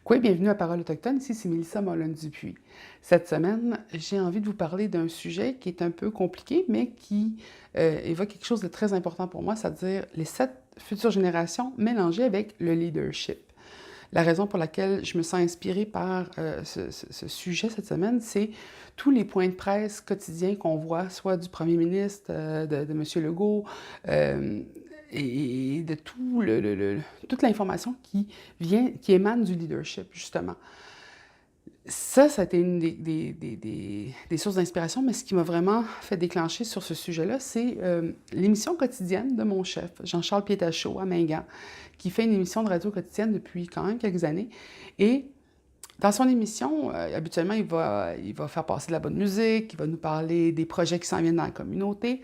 Quoi, bienvenue à Parole autochtone, ici c'est Mélissa Mollen-Dupuis. Cette semaine, j'ai envie de vous parler d'un sujet qui est un peu compliqué, mais qui évoque quelque chose de très important pour moi, c'est-à-dire les 7 futures générations mélangées avec le leadership. La raison pour laquelle je me sens inspirée par ce sujet cette semaine, c'est tous les points de presse quotidiens qu'on voit, soit du premier ministre, de M. Legault, euh, et de toute l'information qui émane du leadership, justement. Ça a été une des sources d'inspiration, mais ce qui m'a vraiment fait déclencher sur ce sujet-là, c'est l'émission quotidienne de mon chef, Jean-Charles Pietachot, à Mingan, qui fait une émission de radio quotidienne depuis quand même quelques années. Et dans son émission, habituellement, il va faire passer de la bonne musique, il va nous parler des projets qui s'en viennent dans la communauté.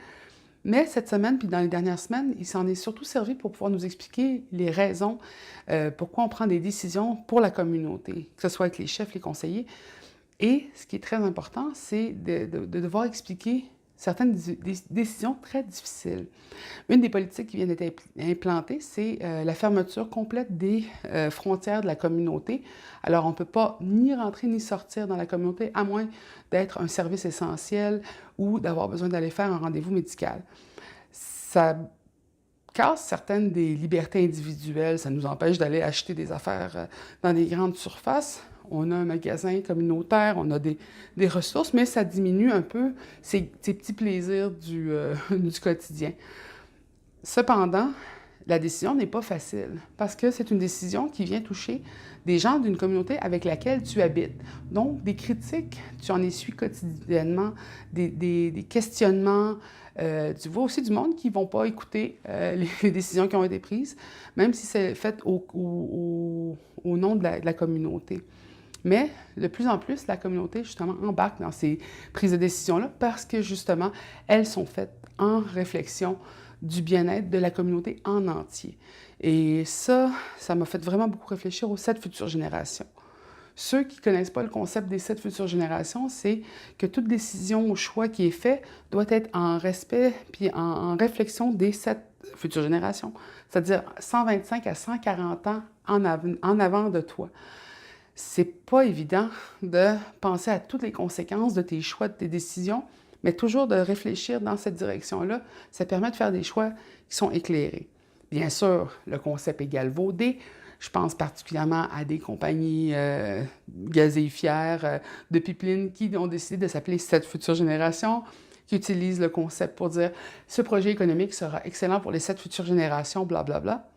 Mais cette semaine, puis dans les dernières semaines, il s'en est surtout servi pour pouvoir nous expliquer les raisons pourquoi on prend des décisions pour la communauté, que ce soit avec les chefs, les conseillers. Et ce qui est très important, c'est de devoir expliquer certaines décisions très difficiles. Une des politiques qui vient d'être implantée, c'est la fermeture complète des frontières de la communauté. Alors, on ne peut pas ni rentrer ni sortir dans la communauté, à moins d'être un service essentiel ou d'avoir besoin d'aller faire un rendez-vous médical. Ça casse certaines des libertés individuelles, ça nous empêche d'aller acheter des affaires dans des grandes surfaces. On a un magasin communautaire, on a des ressources, mais ça diminue un peu ces petits plaisirs du quotidien. Cependant, la décision n'est pas facile parce que c'est une décision qui vient toucher des gens d'une communauté avec laquelle tu habites. Donc, des critiques, tu en essuies quotidiennement, des questionnements. Tu vois aussi du monde qui ne vont pas écouter les décisions qui ont été prises, même si c'est fait au nom de la communauté. Mais de plus en plus, la communauté, justement, embarque dans ces prises de décision-là parce que, justement, elles sont faites en réflexion du bien-être de la communauté en entier. Et ça m'a fait vraiment beaucoup réfléchir aux 7 futures générations. Ceux qui ne connaissent pas le concept des 7 futures générations, c'est que toute décision ou choix qui est fait doit être en respect puis en réflexion des 7 futures générations, c'est-à-dire 125 à 140 ans en avant de toi. C'est pas évident de penser à toutes les conséquences de tes choix, de tes décisions, mais toujours de réfléchir dans cette direction-là, ça permet de faire des choix qui sont éclairés. Bien sûr, le concept est galvaudé. Je pense particulièrement à des compagnies gazéifières de pipeline qui ont décidé de s'appeler 7 futures générations, qui utilisent le concept pour dire ce projet économique sera excellent pour les 7 futures générations, blablabla.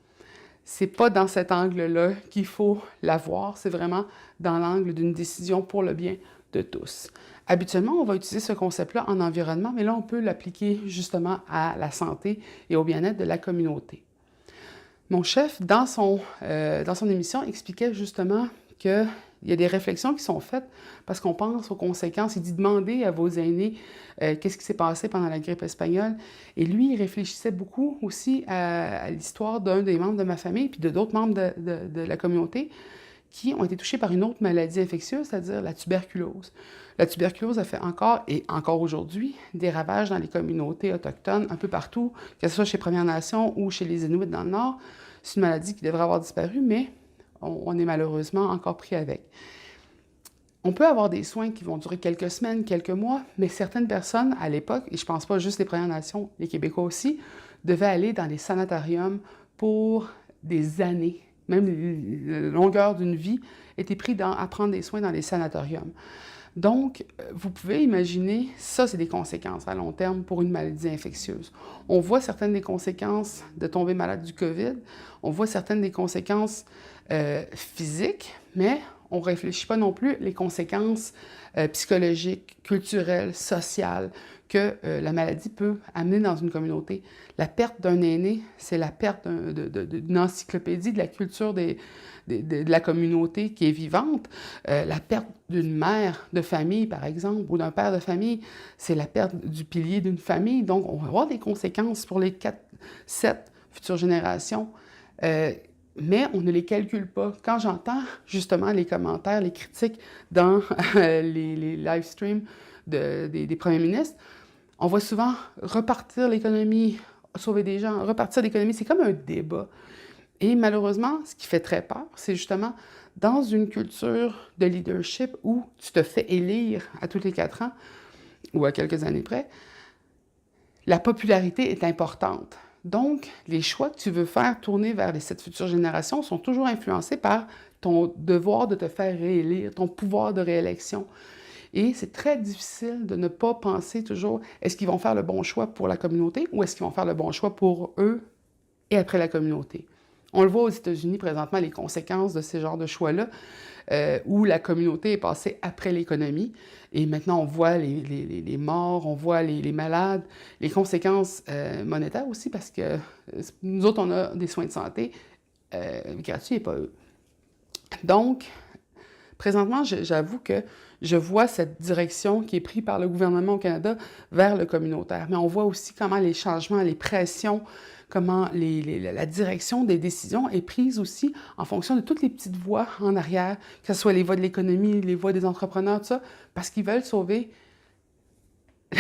C'est pas dans cet angle-là qu'il faut la voir, c'est vraiment dans l'angle d'une décision pour le bien de tous. Habituellement, on va utiliser ce concept-là en environnement, mais là, on peut l'appliquer justement à la santé et au bien-être de la communauté. Mon chef, dans son émission, expliquait justement qu'il y a des réflexions qui sont faites parce qu'on pense aux conséquences. Il dit demandez à vos aînés qu'est-ce qui s'est passé pendant la grippe espagnole. Et lui, il réfléchissait beaucoup aussi à l'histoire d'un des membres de ma famille puis de d'autres membres de la communauté qui ont été touchés par une autre maladie infectieuse, c'est-à-dire la tuberculose. La tuberculose a fait encore, et encore aujourd'hui, des ravages dans les communautés autochtones un peu partout, que ce soit chez Premières Nations ou chez les Inuits dans le Nord. C'est une maladie qui devrait avoir disparu, mais on est malheureusement encore pris avec. On peut avoir des soins qui vont durer quelques semaines, quelques mois, mais certaines personnes, à l'époque, et je ne pense pas juste les Premières Nations, les Québécois aussi, devaient aller dans les sanatoriums pour des années. Même la longueur d'une vie était prise à prendre des soins dans les sanatoriums. Donc, vous pouvez imaginer, ça, c'est des conséquences à long terme pour une maladie infectieuse. On voit certaines des conséquences de tomber malade du COVID, on voit certaines des conséquences physiques, mais on ne réfléchit pas non plus les conséquences psychologiques, culturelles, sociales que la maladie peut amener dans une communauté. La perte d'un aîné, c'est la perte d'une encyclopédie de la culture de la communauté qui est vivante. La perte d'une mère de famille, par exemple, ou d'un père de famille, c'est la perte du pilier d'une famille. Donc, on va avoir des conséquences pour les 7 futures générations. Mais on ne les calcule pas. Quand j'entends justement les commentaires, les critiques dans les live streams des premiers ministres, on voit souvent repartir l'économie, sauver des gens, repartir l'économie. C'est comme un débat. Et malheureusement, ce qui fait très peur, c'est justement dans une culture de leadership où tu te fais élire à tous les 4 ans ou à quelques années près, la popularité est importante. Donc, les choix que tu veux faire tourner vers les 7 futures générations sont toujours influencés par ton devoir de te faire réélire, ton pouvoir de réélection. Et c'est très difficile de ne pas penser toujours, est-ce qu'ils vont faire le bon choix pour la communauté ou est-ce qu'ils vont faire le bon choix pour eux et après la communauté? On le voit aux États-Unis présentement, les conséquences de ces genres de choix-là, où la communauté est passée après l'économie. Et maintenant, on voit les morts, on voit les malades, les conséquences monétaires aussi, parce que nous autres, on a des soins de santé gratuits et pas eux. Donc, présentement, j'avoue que je vois cette direction qui est prise par le gouvernement au Canada vers le communautaire. Mais on voit aussi comment les changements, les pressions, comment la direction des décisions est prise aussi en fonction de toutes les petites voix en arrière, que ce soit les voix de l'économie, les voix des entrepreneurs, tout ça, parce qu'ils veulent sauver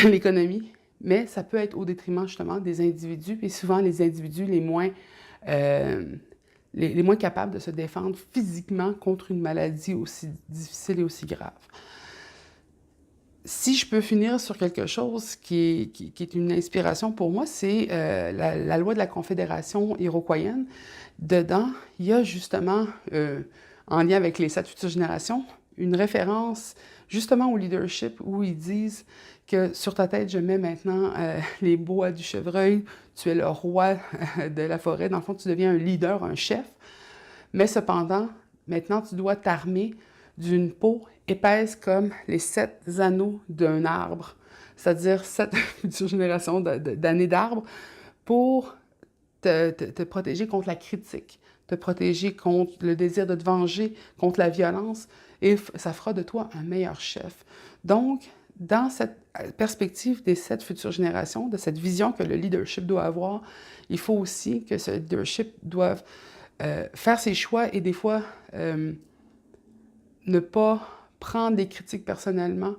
l'économie, mais ça peut être au détriment justement des individus, et souvent les individus les moins capables de se défendre physiquement contre une maladie aussi difficile et aussi grave. Si je peux finir sur quelque chose qui est une inspiration pour moi, c'est la loi de la Confédération iroquoienne. Dedans, il y a justement, en lien avec les 7 futures générations, une référence justement au leadership où ils disent que sur ta tête, je mets maintenant les bois du chevreuil, tu es le roi de la forêt. Dans le fond, tu deviens un leader, un chef. Mais cependant, maintenant, tu dois t'armer d'une peau épaisse comme les 7 anneaux d'un arbre, c'est-à-dire 7 futures générations d'années d'arbres, pour te protéger contre la critique, te protéger contre le désir de te venger, contre la violence, et ça fera de toi un meilleur chef. Donc, dans cette perspective des 7 futures générations, de cette vision que le leadership doit avoir, il faut aussi que ce leadership doive faire ses choix et des fois ne pas prendre des critiques personnellement,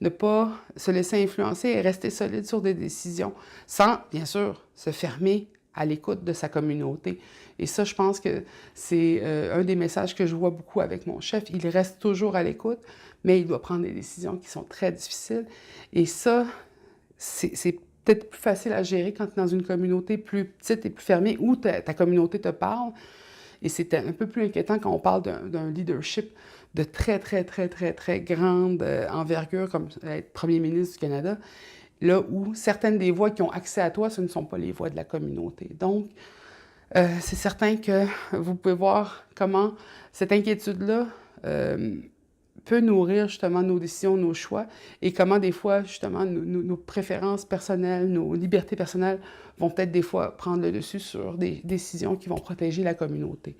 ne pas se laisser influencer et rester solide sur des décisions, sans, bien sûr, se fermer à l'écoute de sa communauté. Et ça, je pense que c'est un des messages que je vois beaucoup avec mon chef. Il reste toujours à l'écoute, mais il doit prendre des décisions qui sont très difficiles. Et ça, c'est peut-être plus facile à gérer quand tu es dans une communauté plus petite et plus fermée, où ta communauté te parle. Et c'est un peu plus inquiétant quand on parle d'un leadership de très, très, très, très, très grande envergure, comme être premier ministre du Canada, là où certaines des voix qui ont accès à toi, ce ne sont pas les voix de la communauté. Donc, c'est certain que vous pouvez voir comment cette inquiétude-là peut nourrir justement nos décisions, nos choix, et comment des fois, justement, nos préférences personnelles, nos libertés personnelles vont peut-être des fois prendre le dessus sur des décisions qui vont protéger la communauté.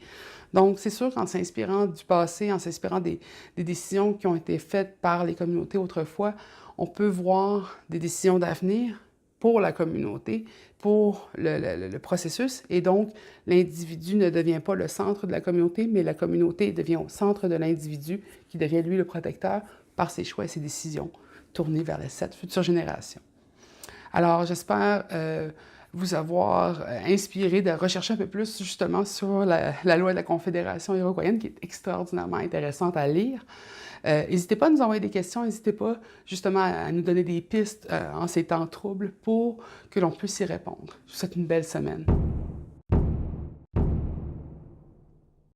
Donc, c'est sûr qu'en s'inspirant du passé, en s'inspirant des décisions qui ont été faites par les communautés autrefois, on peut voir des décisions d'avenir pour la communauté, pour le processus. Et donc, l'individu ne devient pas le centre de la communauté, mais la communauté devient au centre de l'individu, qui devient, lui, le protecteur par ses choix et ses décisions tournées vers les 7 futures générations. Alors, j'espère vous avoir inspiré de rechercher un peu plus, justement, sur la loi de la Confédération iroquoienne, qui est extraordinairement intéressante à lire. N'hésitez pas à nous envoyer des questions, n'hésitez pas justement à nous donner des pistes en ces temps troubles pour que l'on puisse y répondre. Je vous souhaite une belle semaine.